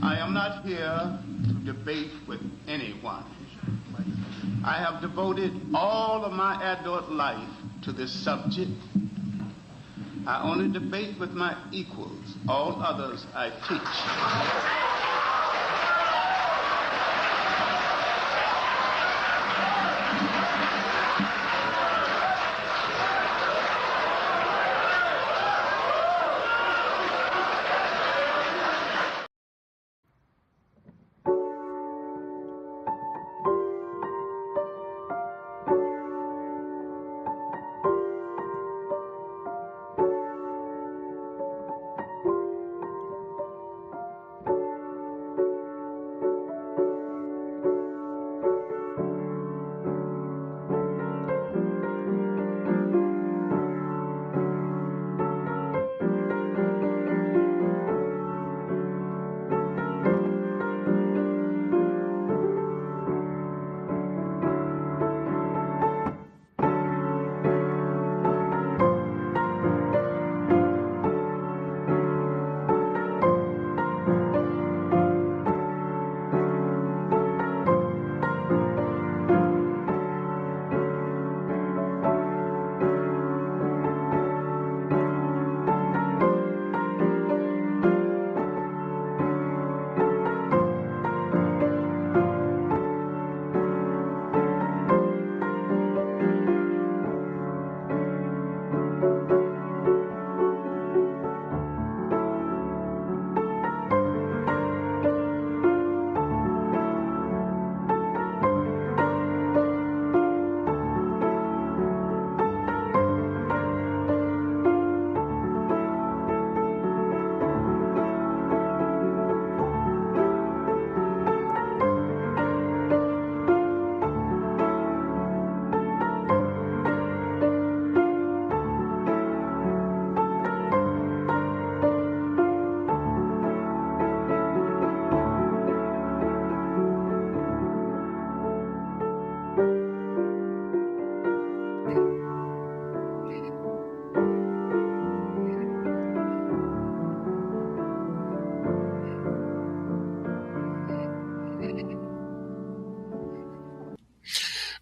I am not here to debate with anyone. I have devoted all of my adult life to this subject. I only debate with my equals. All others I teach.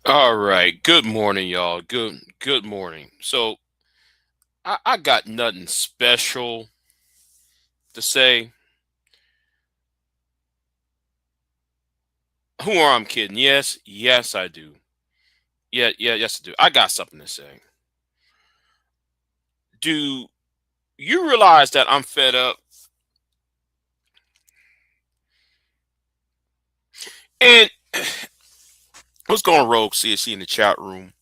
All right. Good morning, y'all. Good morning. So I got nothing special to say. Who are I'm kidding? Yes, I do. Yes, I do. I got something to say. Do you realize that I'm fed up? And what's going rogue CSC in the chat room?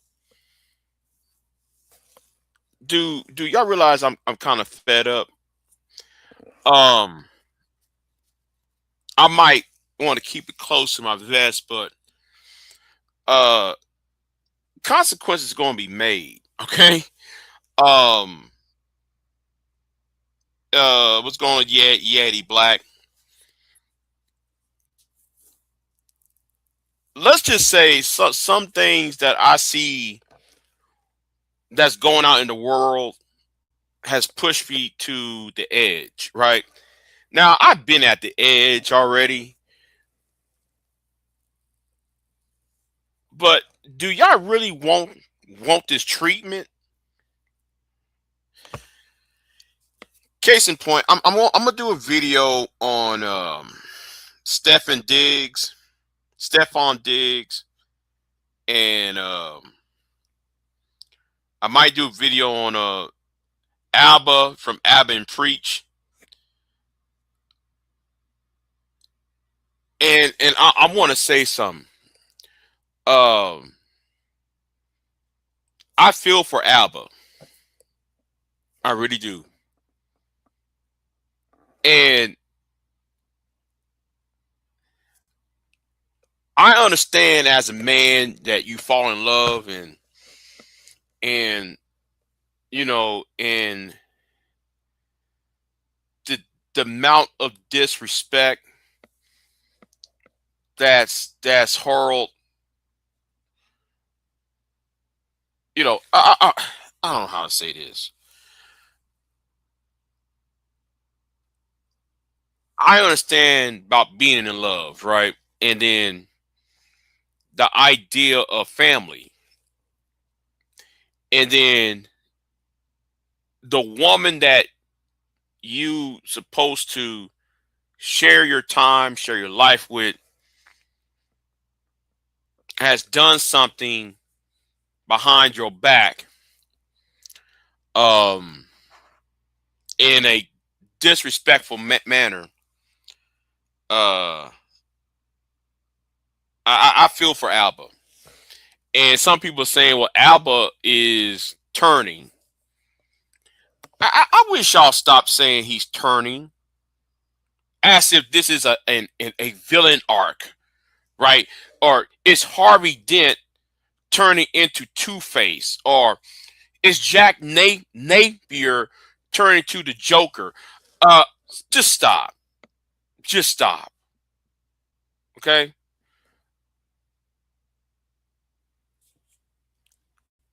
Do y'all realize I'm kind of fed up? Um, I might want to keep it close to my vest, but uh consequences going to be made. Okay. Um. What's going on? Yeah, Yeti Black. Let's just say some things that I see that's going out in the world has pushed me to the edge. Right now, I've been at the edge already, but do y'all really want this treatment? Case in point, I'm gonna do a video on Stefan Diggs, and I might do a video on Alba from Abba and Preach, and I want to say something. Um, I feel for Alba, I really do, and I understand as a man that you fall in love and and the amount of disrespect that's hurled. I don't know how to say this. I understand about being in love, right? And then the idea of family, and then the woman that you supposed to share your time, share your life with, has done something behind your back, um, in a disrespectful manner. Uh, I feel for Alba, and some people are saying, "Well, Alba is turning." I wish y'all stop saying he's turning, as if this is a villain arc, right? Or is Harvey Dent turning into Two Face, or is Jack Napier turning to the Joker? Uh, just stop. Just stop. Okay.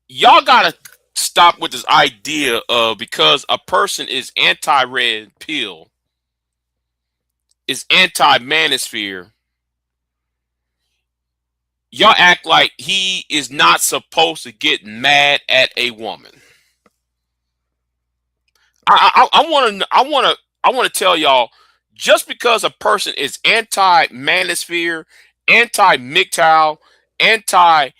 Y'all gotta stop with this idea of, because a person is anti-red pill, is anti-manosphere, y'all act like he is not supposed to get mad at a woman. I want to tell y'all, just because a person is anti-manosphere, anti-MGTOW, anti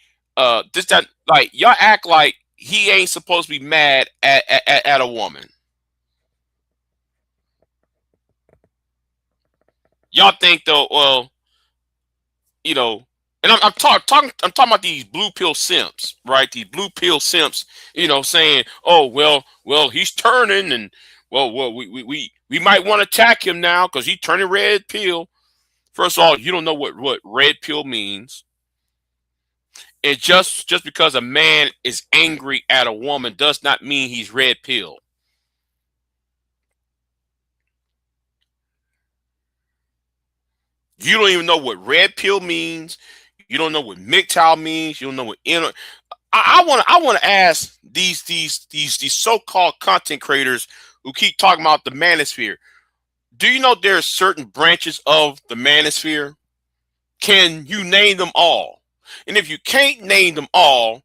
this that, like, y'all act like he ain't supposed to be mad at a woman. Y'all think though, well, you know, and I'm talking about these blue pill simps, right? These blue pill simps, saying, "Oh, well, he's turning, and we might want to attack him now because he's turning red pill." First of all, you don't know what red pill means, and just because a man is angry at a woman does not mean he's red pill. You don't even know what red pill means. You don't know what MGTOW means. You don't know what inner. I want to ask these so-called content creators who keep talking about the manosphere. Do you know there are certain branches of the manosphere? Can you name them all? And if you can't name them all,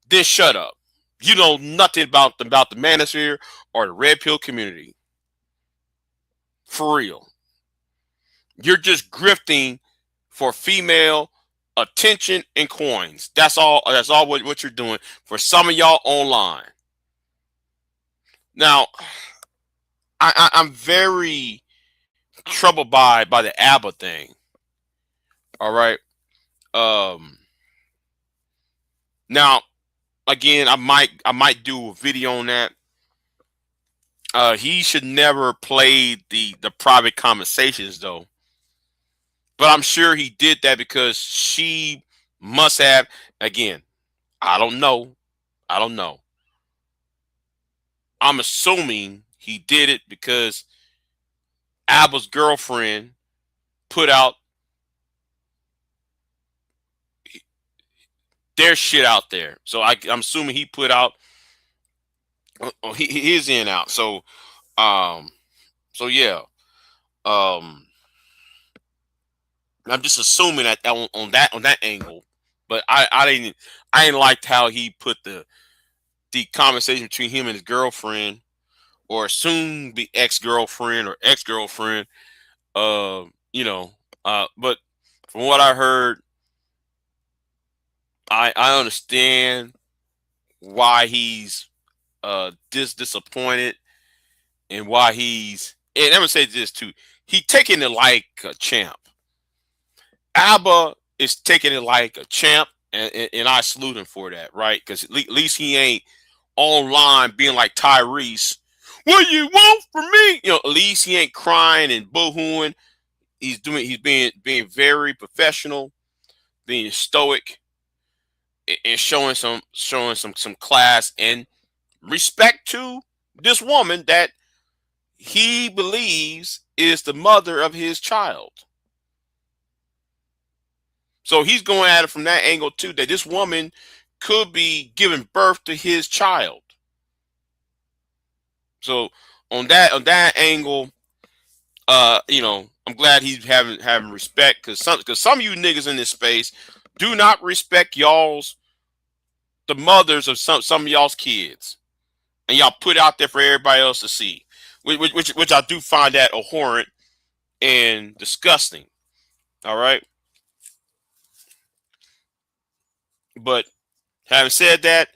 then shut up. You know nothing about the manosphere or the red pill community. For real. You're just grifting for female attention and coins. That's all. That's all what you're doing for some of y'all online. Now, I'm very troubled by the ABBA thing. All right. Um. Now, again, I might do a video on that. He should never play the private conversations though. But I'm sure he did that because she must have. Again, I don't know. I don't know. I'm assuming he did it because ABBA's girlfriend put out their shit out there. So I'm assuming he put out his in out. Um, so yeah. Um, I'm just assuming that on that angle. But I didn't like how he put the conversation between him and his girlfriend, or soon be ex-girlfriend or ex-girlfriend. Uh, you know. But from what I heard, I understand why he's disappointed, and why he's, and I'm gonna say this too. He taking it like a champ. Alba is taking it like a champ, and I salute him for that, right? Because at least he ain't online being like Tyrese. What you want from me? At least he ain't crying and boohooing. He's being very professional, being stoic, and showing some class and respect to this woman that he believes is the mother of his child. So he's going at it from that angle too, that this woman could be giving birth to his child. So on that angle, I'm glad he's having respect, because some of you niggas in this space do not respect the mothers of some of y'all's kids, and y'all put it out there for everybody else to see, which I do find that abhorrent and disgusting. All right, but having said that,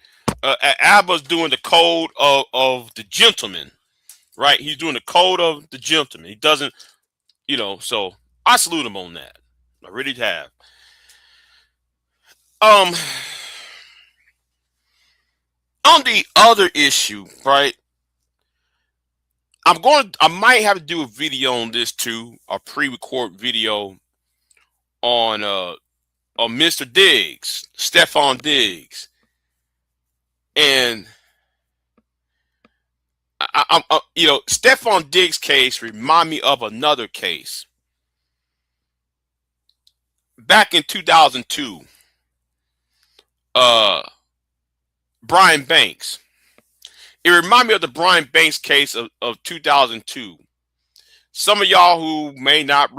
Abba's doing the code of the gentleman, right? He's doing the code of the gentleman. He doesn't, so I salute him on that. I really have. Um, on the other issue, right? I might have to do a video on this too, a pre-record video on Mr. Diggs, Stephon Diggs, and Stephon Diggs' case remind me of another case back in 2002. Brian Banks. It reminded me of the Brian Banks case of 2002. Some of y'all who may not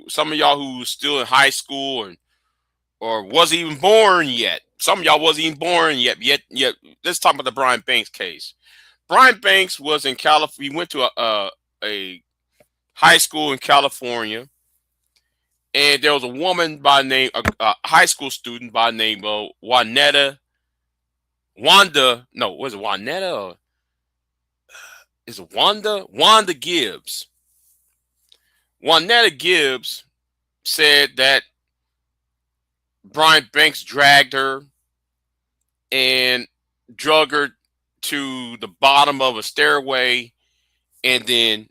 some of y'all who still in high school or wasn't even born yet. Some of y'all wasn't even born yet. Let's talk about the Brian Banks case. Brian Banks was in California. He went to a high school in California, and there was a woman by name, a high school student by name of Wanda. No, was it Juanetta? Or is it Wanda? Wanda Gibbs. Juanetta Gibbs said that Brian Banks dragged her and drug her to the bottom of a stairway, and then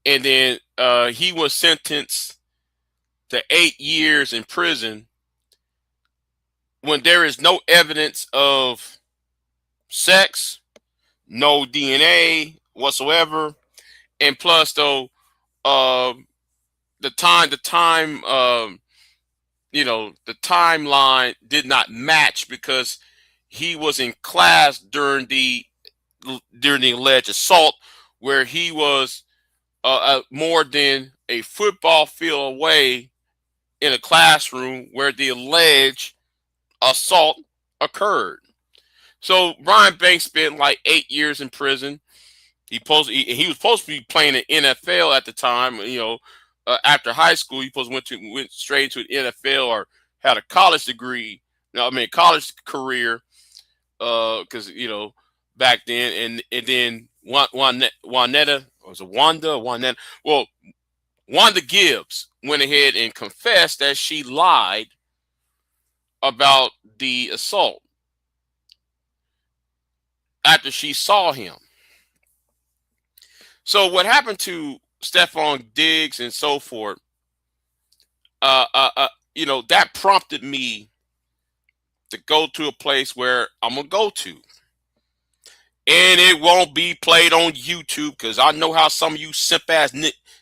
he was sentenced to 8 years in prison when there is no evidence of sex, no DNA whatsoever, and plus though the timeline did not match because he was in class during the alleged assault, where he was more than a football field away in a classroom where the alleged assault occurred. So Brian Banks spent like 8 years in prison. He was supposed to be playing in NFL at the time. After high school, he went straight to an NFL or had a college degree. College career. Because back then, and then Juanetta, was it Wanda? Well, Wanda Gibbs went ahead and confessed that she lied about the assault after she saw him. So what happened to Stephon Diggs and so forth, that prompted me to go to a place where I'm going to go to. And it won't be played on YouTube, because I know how some of you simp-ass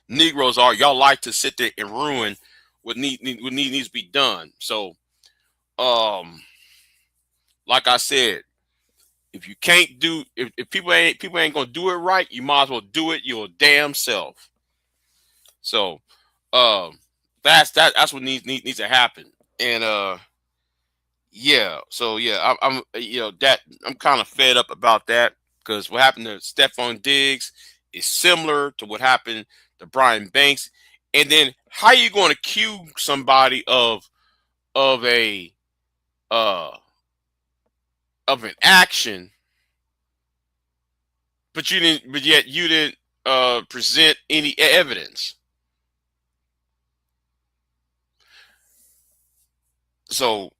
Negroes are. Y'all like to sit there and ruin what needs to be done. So, like I said, if you can't do, if people ain't gonna do it right, you might as well do it your damn self. So, that's what needs to happen. And yeah, so yeah, I'm kind of fed up about that, because what happened to Stephon Diggs is similar to what happened to Brian Banks. And then how you going to accuse somebody of an action, but yet you didn't present any evidence. So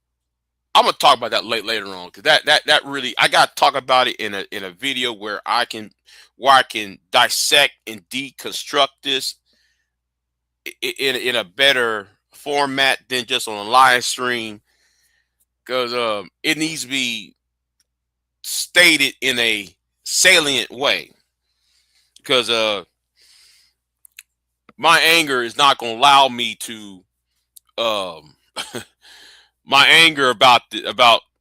I'm gonna talk about that later on, because that really, I gotta talk about it in a video where I can dissect and deconstruct this in a better format than just on a live stream, because it needs to be stated in a salient way, because my anger is not gonna allow me to my anger about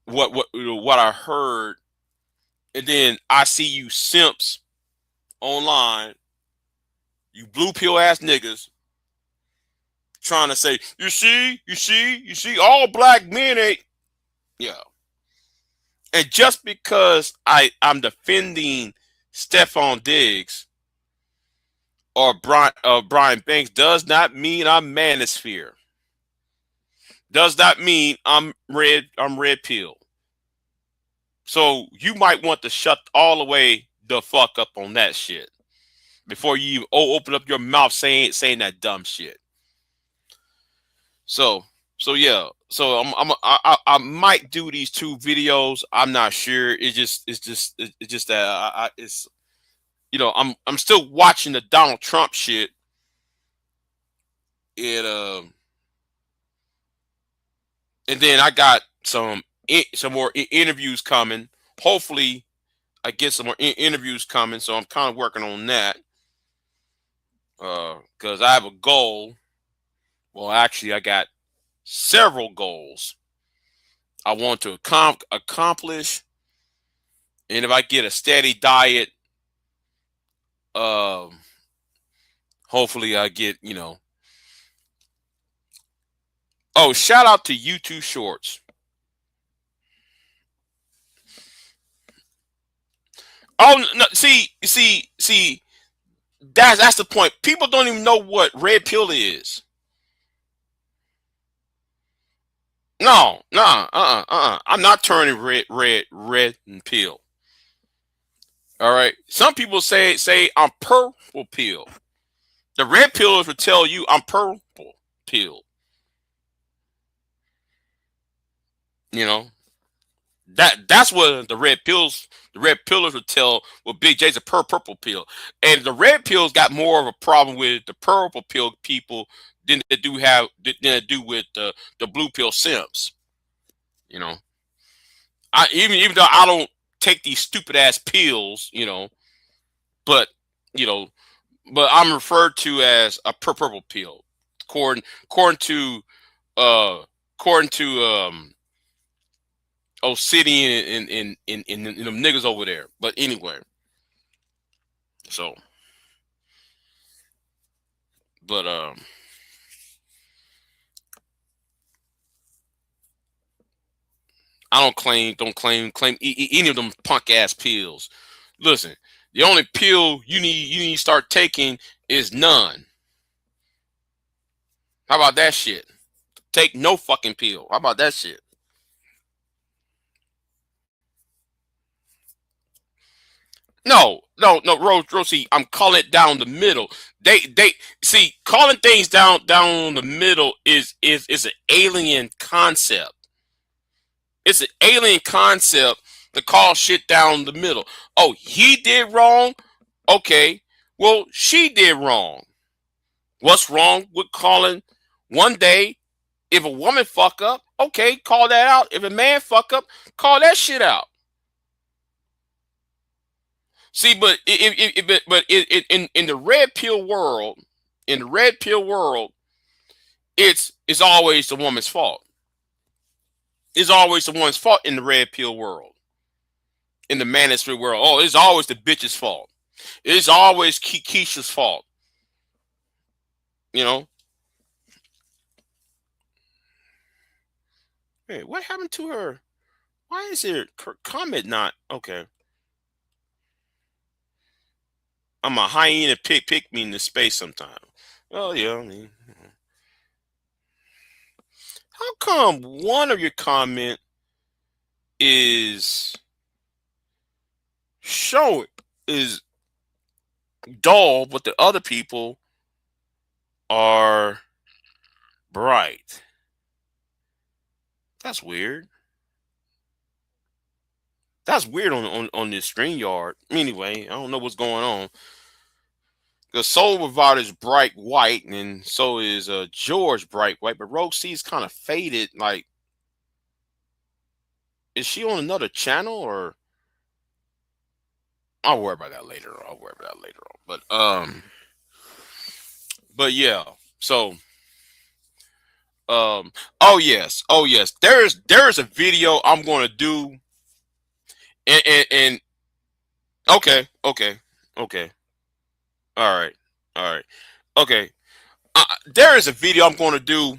what I heard, and then I see you simps online You blue pill ass niggas trying to say, you see, all black men ain't. Yeah. And just because I'm defending Stephon Diggs or Brian Banks does not mean I'm manosphere. Does not mean I'm red pill. So you might want to shut all the way the fuck up on that shit before you even open up your mouth saying that dumb shit. So yeah. So I might do these 2 videos. I'm not sure. It's just that it's, you know, I'm still watching the Donald Trump shit. And then I got some more interviews coming. Hopefully, I get some more interviews coming. So I'm kind of working on that. Because I have a goal. Well, actually, I got several goals I want to accomplish. And if I get a steady diet, hopefully I get, you know. Oh, shout out to YouTube Shorts. Oh no, see, that's the point. People don't even know what red pill is. No, I'm not turning red and pill. All right. Some people say I'm purple pill. The red pillers will tell you I'm purple pill. You know, that's what the red pillars will tell. Well, Big J's a purple pill, and the red pills got more of a problem with the purple pill people than they do with the blue pill simps. You know, even though I don't take these stupid ass pills, you know, but you know, but I'm referred to as a purple pill, according to uh according to Obsidian and them niggas over there. But anyway, so but I don't claim any of them punk ass pills. Listen, the only pill you need to start taking is none. How about that shit? Take no fucking pill. How about that shit? No, Rosie, I'm calling it down the middle. They see calling things down the middle is an alien concept. It's an alien concept to call shit down the middle. Oh, he did wrong? Okay. Well, she did wrong. What's wrong with calling one day if a woman fuck up? Okay, call that out. If a man fuck up, call that shit out. See, but in the red pill world, it's always the woman's fault. It's always the woman's fault in the red pill world. In the manosphere world, oh, it's always the bitch's fault. It's always Keisha's fault. You know. Hey, what happened to her? Why is her comment not okay? I'm a hyena pick me into space sometime. Well, yeah, I mean, how come one of your comment is is dull, but the other people are bright? That's weird. That's weird on this StreamYard. Anyway, I don't know what's going on. The Soul Provider is bright white, and so is George bright white. But Rogue C is kind of faded. Like, is she on another channel or? I'll worry about that later. But yeah. So oh yes. There is a video I'm going to do. And okay. All right. All right. Okay. There is a video I'm going to do.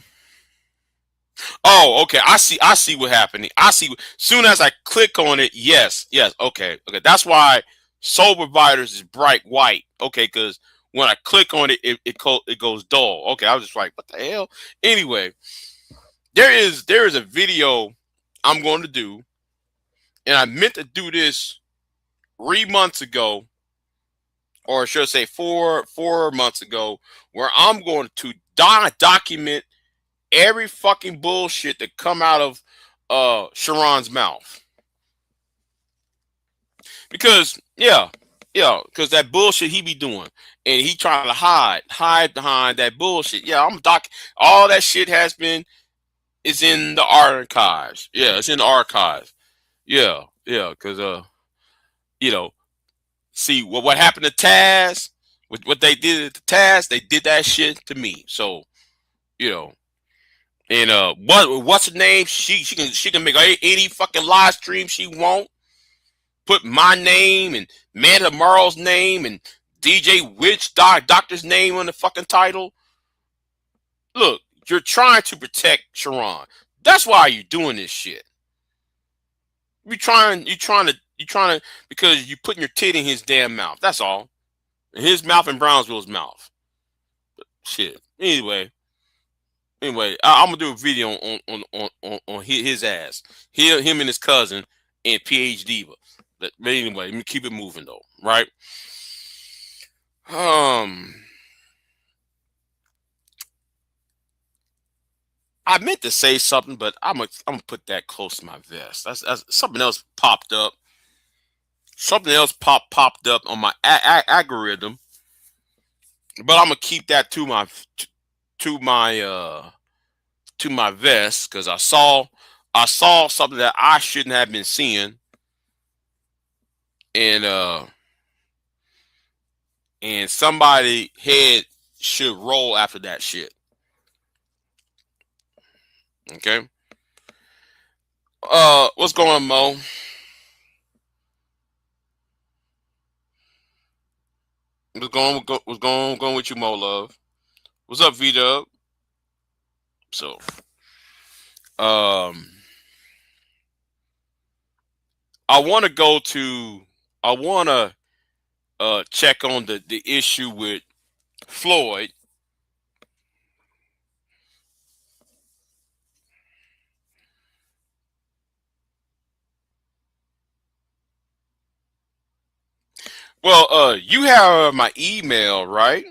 Oh, okay. I see. I see what happened. I see. Soon as I click on it, yes, yes. Okay, okay. That's why Soul Providers is bright white. Okay, because when I click on it, it goes dull. Okay, I was just like, what the hell? Anyway, there is a video I'm going to do, and I meant to do this 3 months ago, or I should say four months ago, where I'm going to document every fucking bullshit that come out of Sharon's mouth. Because because that bullshit he be doing, and he trying to hide behind that bullshit. Yeah, I'm doc. All that shit is in the archives. Yeah, it's in the archives. Yeah, yeah, because you know, see what happened to Taz, with what they did to Taz, they did that shit to me. So you know, and what's her name? She can make any fucking live stream she want. Put my name and Man Tomorrow's name and DJ Witch Doctor's name on the fucking title. Look, you're trying to protect Sharon. That's why you're doing this shit. You're trying to because you're putting your tit in his damn mouth. That's all. In his mouth and Brownsville's mouth. Shit. Anyway, I'm gonna do a video on his ass. Him and his cousin and PH Diva. But anyway, let me keep it moving though, right? I meant to say something, but I'm gonna put that close to my vest. That's something else popped up. Something else popped up on my algorithm, but I'm gonna keep that to my to my vest because I saw something that I shouldn't have been seeing, and somebody head should roll after that shit. Okay. What's going on, Mo? What's going with you, Mo Love? What's up, V Dub? So, um, I want to go to. I want to check on the issue with Floyd. Well, you have my email, right?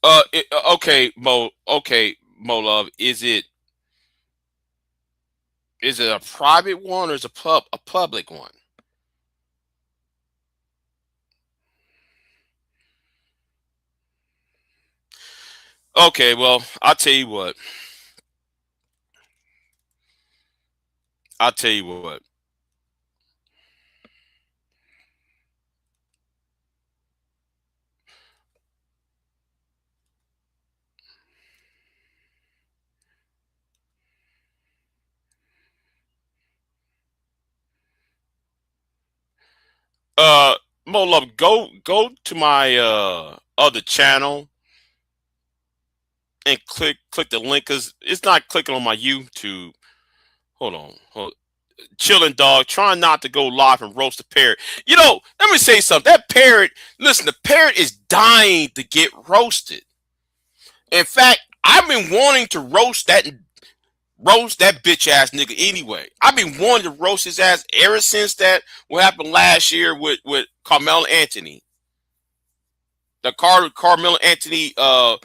Okay, Mo. Okay, Mo Love. Is it a private one or is it a public one? Okay, well, I'll tell you what. I'll tell you what. Uh, Mo Love, go to my other channel and click the link because it's not clicking on my YouTube. Hold on, chilling dog, trying not to go live and roast the parrot. Let me say something. That parrot, listen, the parrot is dying to get roasted. In fact, I've been wanting to roast that bitch ass nigga anyway. I've been wanting to roast his ass ever since that what happened last year with Carmelo Anthony. The Carmelo Anthony the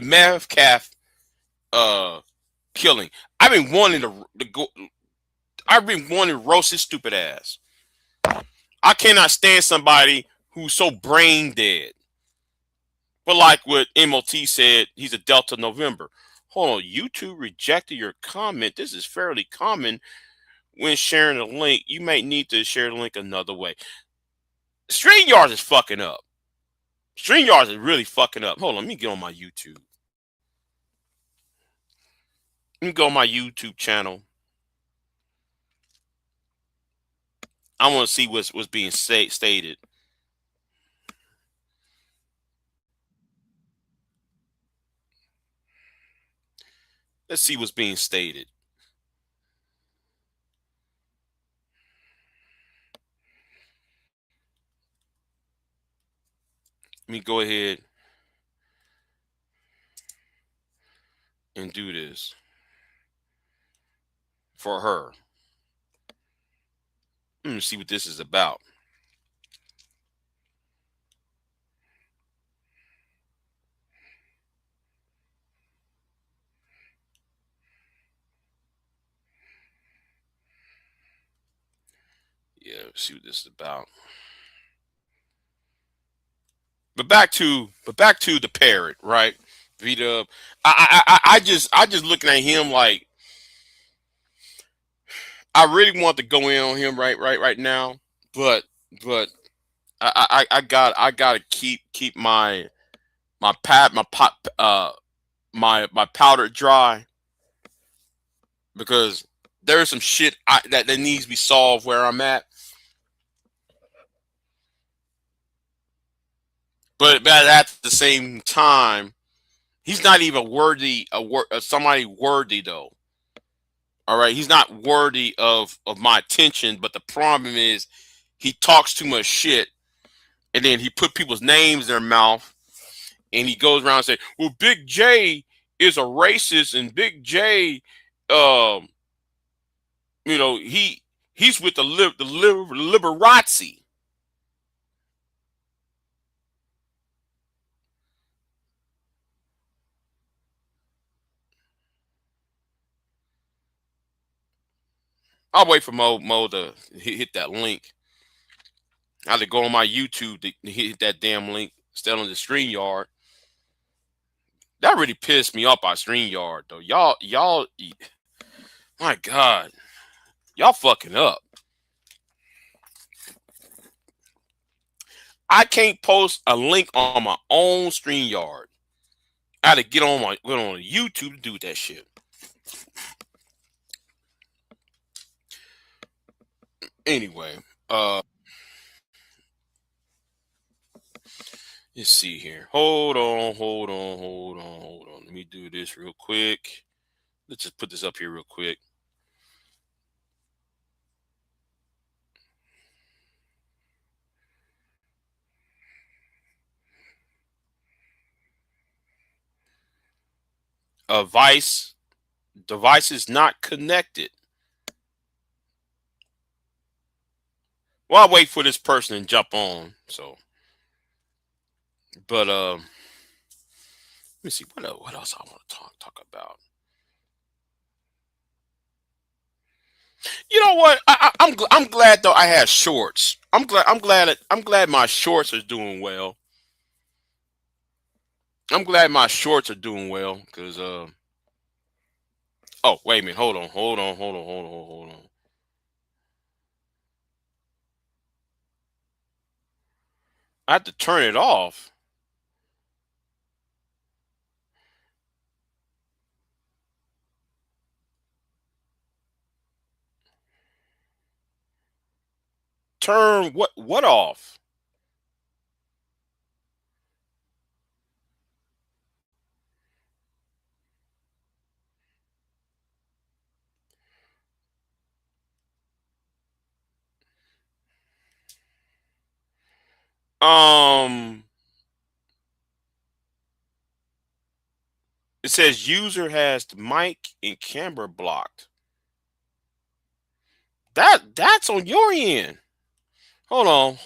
Metcalf killing. I've been wanting to go. I've been wanting to roast his stupid ass. I cannot stand somebody who's so brain dead. But like what MOT said, he's a Delta November. Hold on, YouTube rejected your comment. This is fairly common when sharing a link. You may need to share the link another way. StreamYards is fucking up. StreamYards is really fucking up. Hold on, let me get on my YouTube. Let me go on my YouTube channel. I want to see what's being stated. Let's see what's being stated. Let me go ahead and do this for her. Let me see what this is about. Yeah, let's see what this is about. But back to the parrot, right? Vita. I just looking at him like I really want to go in on him right now, but but I gotta keep my pad my pot my powder dry because there's some shit that needs to be solved where I'm at. But at the same time, he's not even worthy of somebody worthy though. All right, he's not worthy of my attention. But the problem is, he talks too much shit, and then he put people's names in their mouth, and he goes around and say, "Well, Big J is a racist, and Big J, um, he's with the liberazzi." I'll wait for Mo to hit that link. I had to go on my YouTube to hit that damn link instead on the StreamYard. That really pissed me off by StreamYard though. Y'all, my God, y'all fucking up. I can't post a link on my own StreamYard. I had to get on YouTube to do that shit. Anyway, let's see here. Hold on. Let me do this real quick. Let's just put this up here real quick. A device is not connected. Well, I'll wait for this person to jump on. So, but let me see what else I want to talk about. You know what? I'm glad though I have shorts. I'm glad my shorts are doing well. I'm glad my shorts are doing well because oh wait a minute, hold on. I have to turn it off. Turn what off? Um, it says user has the mic and camera blocked. That's on your end. Hold on.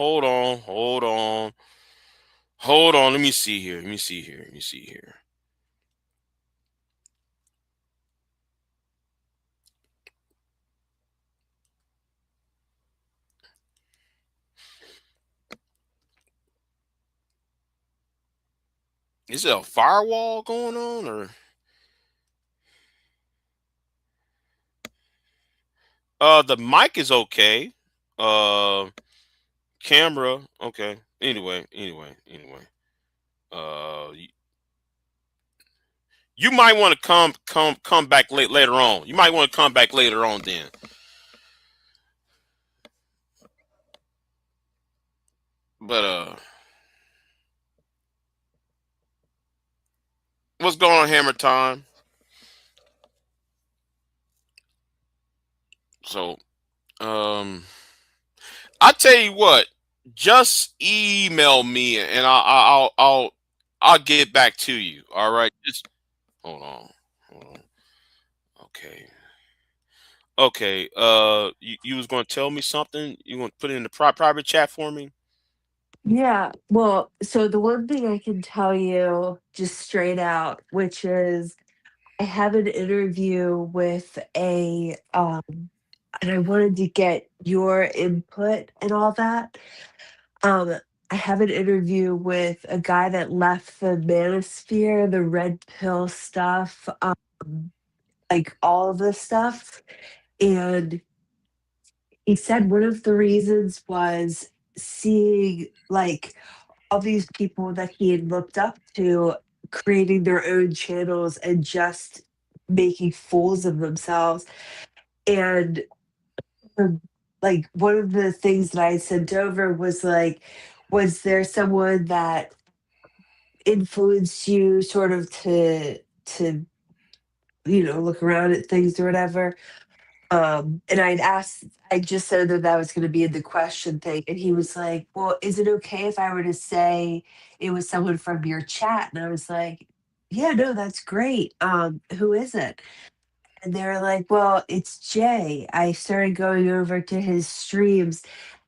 Let me see here. Is there a firewall going on or the mic is okay. Uh camera, okay. Anyway. You might want to come back later on. You might want to come back later on then. But what's going on, Hammer Time? So um, I tell you what, just email me and I'll get back to you. All right, just hold on, hold on. Okay, okay. You was gonna tell me something? You want to put it in the private chat for me? Yeah, well, so the one thing I can tell you just straight out, which is I have an interview with and I wanted to get your input and all that. Um, I have an interview with a guy that left the manosphere, the red pill stuff, like all of this stuff. And he said one of the reasons was seeing like all these people that he had looked up to creating their own channels and just making fools of themselves. And like one of the things that I sent over was like, was there someone that influenced you sort of to look around at things or whatever? And I'd asked, I just said that that was going to be in the question thing, and he was like, "Well, is it okay if I were to say it was someone from your chat?" And I was like, "Yeah, no, that's great. Who is it?" And they were like, "Well, it's Jay." I started going over to his streams,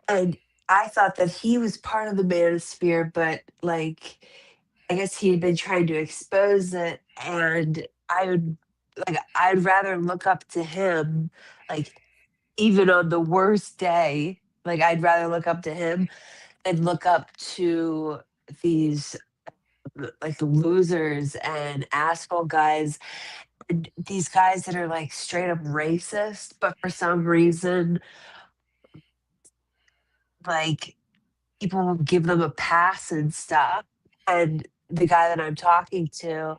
and I thought that he was part of the manosphere, but like, I guess he had been trying to expose it, and I'd rather look up to him, like even on the worst day, like I'd rather look up to him than look up to these like losers and asshole guys, and these guys that are like straight up racist, but for some reason, like people will give them a pass and stuff. And the guy that I'm talking to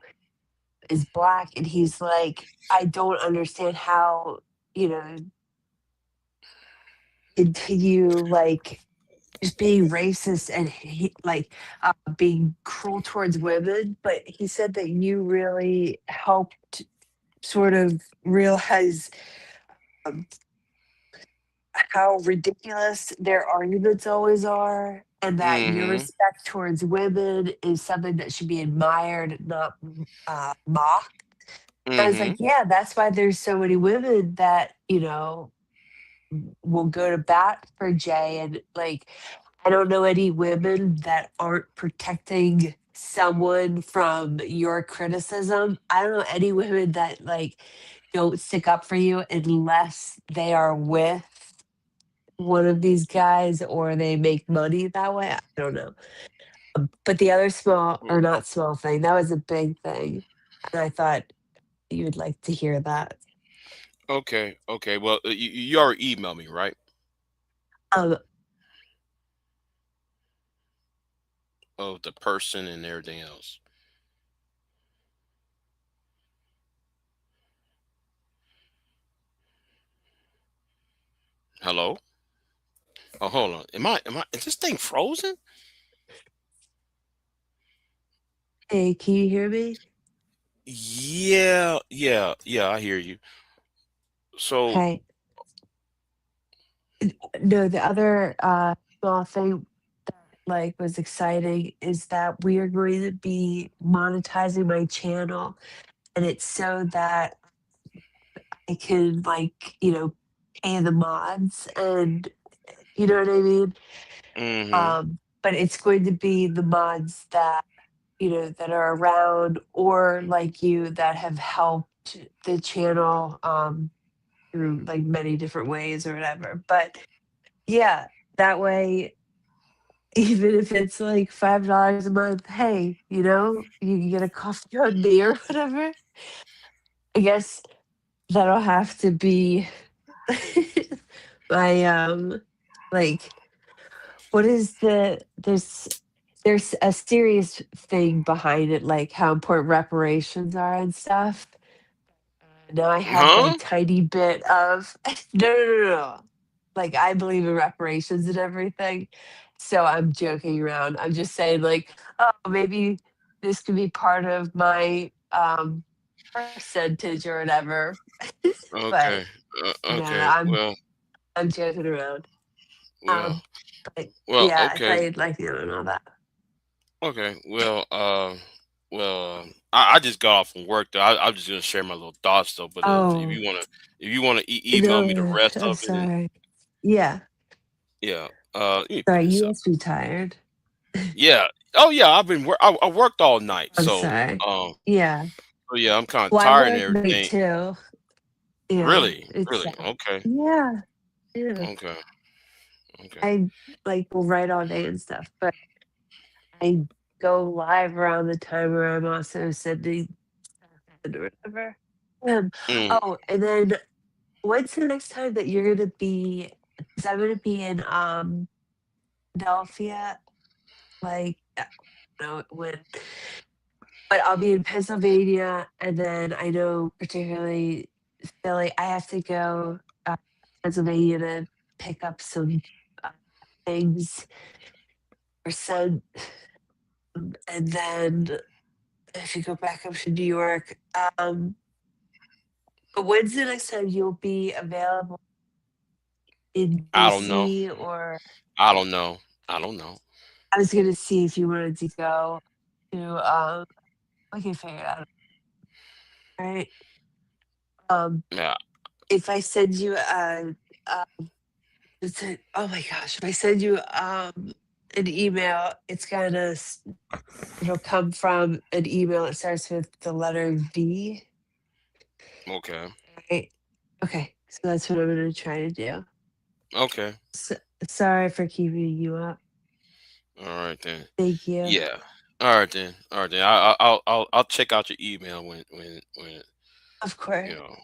is black, and he's like, I don't understand how, you know, continue like just being racist and being cruel towards women. But he said that you really helped sort of realize um, how ridiculous their arguments always are, and that your Mm-hmm. respect towards women is something that should be admired, not mocked. I was Mm-hmm. like, yeah, that's why there's so many women that, will go to bat for Jay. And like, I don't know any women that aren't protecting someone from your criticism. I don't know any women that like don't stick up for you unless they are with one of these guys or they make money that way. I don't know. But the other small or not small thing, that was a big thing. And I thought you would like to hear that. Okay. Okay. Well, you already emailed me, right? Um, Of the person and everything else. Hello. Oh, hold on. Is this thing frozen? hey, can you hear me? Yeah. Yeah. Yeah. I hear you. So, Okay. No, the other small thing like was exciting is that we are going to be monetizing my channel, and it's so that I can like, pay the mods, and you know what I mean? mm-hmm. But it's going to be the mods that, that are around or like you that have helped the channel through like many different ways or whatever. But yeah, that way, even if it's like $5 a month, hey, you can get a coffee on me or whatever. I guess that'll have to be my like what is there's a serious thing behind it, like how important reparations are and stuff. Now I have like Huh? tiny bit of no, no, no, no. like I believe in reparations and everything. So I'm joking around. I'm just saying like, oh, maybe this could be part of my percentage or whatever. But Okay. no, Okay. I'm joking around. Well, Um, but well. yeah, I Okay. thought you'd like to know that. Okay. I just got off from work though. I'm just gonna share my little thoughts though. But Oh, if you wanna email me the no, rest I'm of it, and sorry. Yeah, yeah, you can put sorry, this you up. must be tired. Yeah. Oh yeah. I worked all night, I'm so sorry. um, Yeah. so yeah, I'm kind of Well, I tired and work night everything. too. Yeah, Really, it's really. Okay. yeah, yeah. Okay. Okay. I like will write all day and stuff, but I go live around the time where I'm also sending stuff or whatever. Um, Mm, oh, and then when's the next time that you're gonna be? Because I'm gonna be in Philadelphia, like I don't know when, but I'll be in Pennsylvania, and then I know particularly Philly. I have to go Pennsylvania to pick up some uh, things or send, and then if you go back up to New York. But when's the next time you'll be available in I don't know. DC? Or I don't know. I don't know. I was gonna see if you wanted to go to we can figure it out, right? Um Yeah. if I send you a oh my gosh, if I send you an email, it'll come from an email that starts with the letter V, Okay. right? Okay, so that's what I'm gonna try to do. Okay. So, sorry for keeping you up. All right then. Thank you. Yeah. All right then. All right then. I'll check out your email when Of you course. know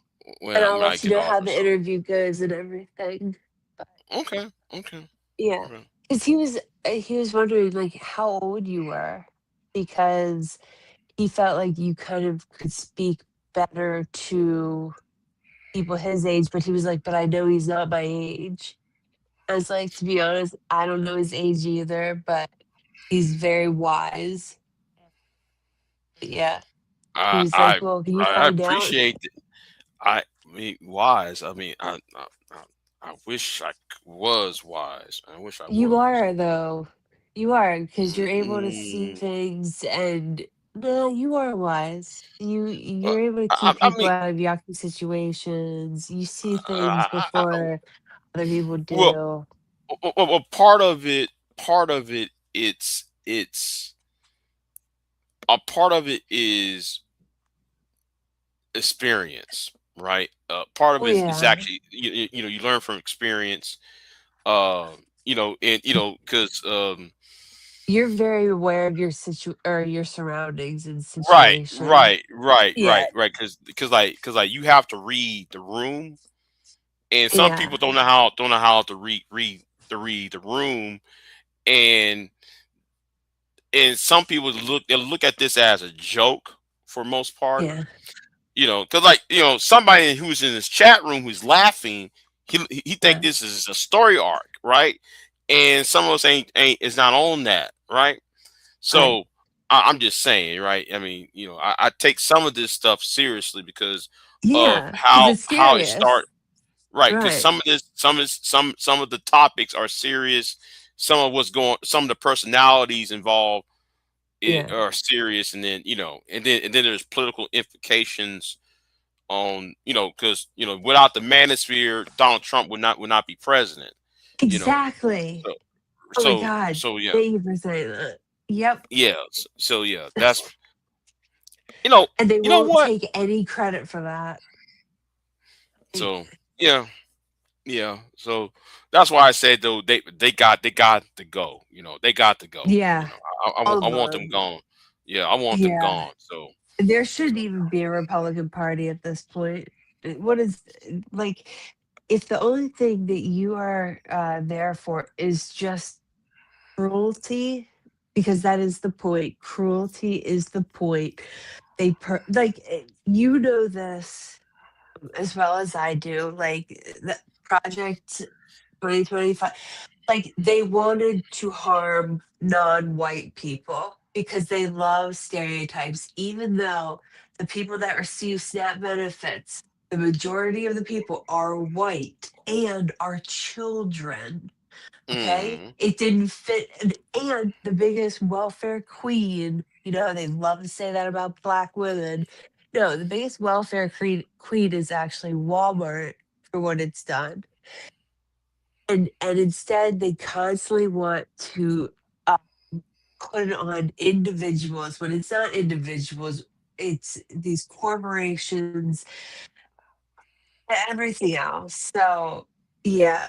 And I'll when I let you get know off how or the something. interview goes and everything. But Okay. Okay. yeah, Okay. because he was wondering like how old you were, because he felt like you kind of could speak better to people his age, but he was like, but I know he's not my age. I was like, to be honest, I don't know his age either, but he's very wise. But yeah, he I was like, I well, can you I find out? appreciate I mean, wise. I mean, I wish was wise. I wish I You was. are though. You are, because you're able to see Mm, things and no, you are wise. well, You're able to keep I people mean, out of yucky situations. You see things I, before other people well, do. part of it, it's a part of it is experience, right? Part of Oh it is yeah. actually you learn from experience. And because You're very aware of your or your surroundings and right, situation. right, right, Yeah. right, right. Because you have to read the room, and some Yeah. people don't know how to read the room, and some people they look at this as a joke for most part. Yeah. Because somebody who's in this chat room who's laughing, he think Yeah. this is a story arc, right? And some of us ain't is not on that, right? Right. So I'm just saying, right? I mean, I take some of this stuff seriously because of Yeah. Because it's how it start, serious. right? Because Right. some of the topics are serious. Some of the personalities involved Yeah. are serious, and then there's political implications on because without the manosphere, Donald Trump would not be president. You know, Exactly. so Oh my so God. so yeah, Thank you for saying that. Yep. yeah, so yeah, that's you know And they you know won't what. take any credit for that. Like, So yeah, yeah. So that's why I said though they got to go. They got to go. yeah, all I of want them them. gone. Yeah, I want them Yeah. gone. So There shouldn't so even be a Republican Party at this point. What is like if the only thing that you are there for is just cruelty, because that is the point. Cruelty is the point. You know this as well as I do. Like the project. 2025. Like, they wanted to harm non-white people because they love stereotypes, even though the people that receive SNAP benefits, the majority of the people are white and are children. Okay? Mm. It didn't fit. And the biggest welfare queen, they love to say that about black women. No, the biggest welfare queen is actually Walmart for what it's done. And instead, they constantly want to uh, put it on individuals when it's not individuals, it's these corporations, everything else. So, yeah,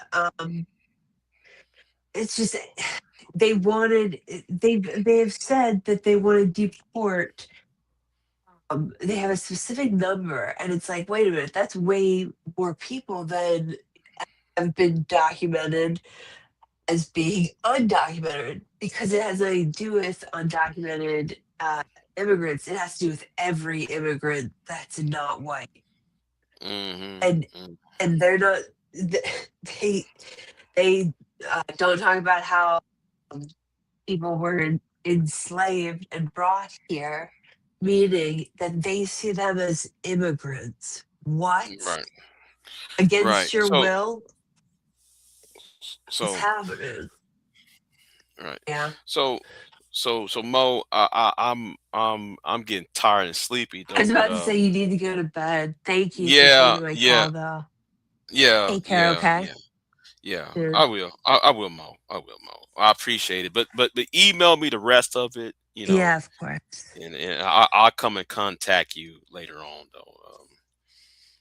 it's just they have said that they want to deport. They have a specific number, and it's like, wait a minute, that's way more people than have been documented as being undocumented, because it has nothing to do with undocumented immigrants. It has to do with every immigrant that's not white, Mm-hmm. and Mm. and they're not. They don't talk about how people were enslaved and brought here, meaning that they see them as immigrants. What? Right. Right. Against your will is So happening. right. Yeah. So so Mo, I'm getting tired and sleepy I was though, but about to say you need to go to bed. Thank you for yeah, taking my yeah, call, though. yeah, Take care, yeah, okay? yeah. Yeah, Yeah. I will, Mo. I will, Mo. I appreciate it. But email me the rest of it, Yeah, of course. and I'll come and contact you later on though.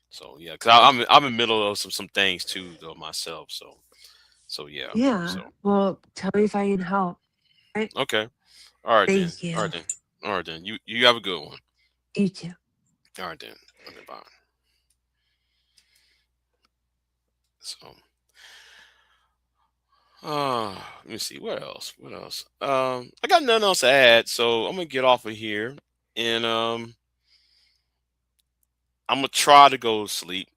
So yeah, cause I'm in the middle of some things too though myself. So yeah. Yeah. So Well, tell me if I can help. Right? okay. All right then. Thank All you. right then. All right then. You have a good one. You too. All right then. Okay, bye. So let me see what else. What else? I got nothing else to add, so I'm gonna get off of here, and I'm gonna try to go to sleep.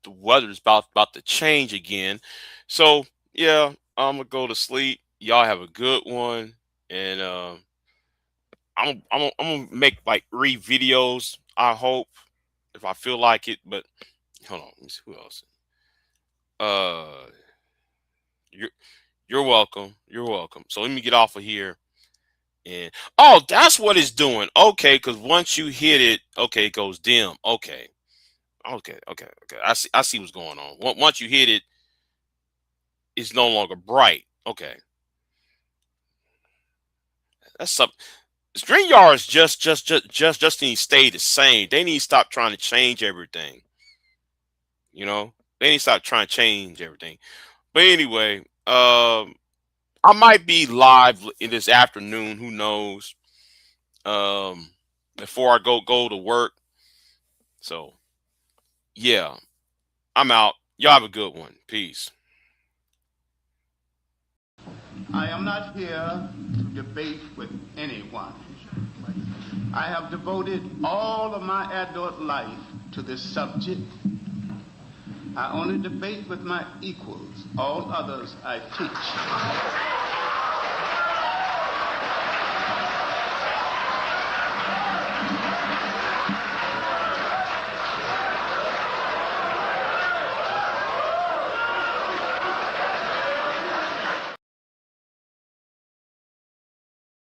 The weather's about to change again, so yeah, I'm gonna go to sleep. Y'all have a good one, and I'm gonna make like 3 videos. I hope if I feel like it, but hold on, let me see who else. Uh, you're you're welcome. You're welcome. So let me get off of here. And oh, that's what it's doing. Okay, because once you hit it, okay, it goes dim. Okay, okay. I see what's going on. Once you hit it, it's no longer bright. Okay, that's something. StreamYards just need to stay the same. They need to stop trying to change everything. You know, they need to stop trying to change everything. But anyway, I might be live in this afternoon. Who knows? Um, before I go to work. So yeah, I'm out. Y'all have a good one. Peace. I am not here to debate with anyone. I have devoted all of my adult life to this subject. I only debate with my equals. All others I teach.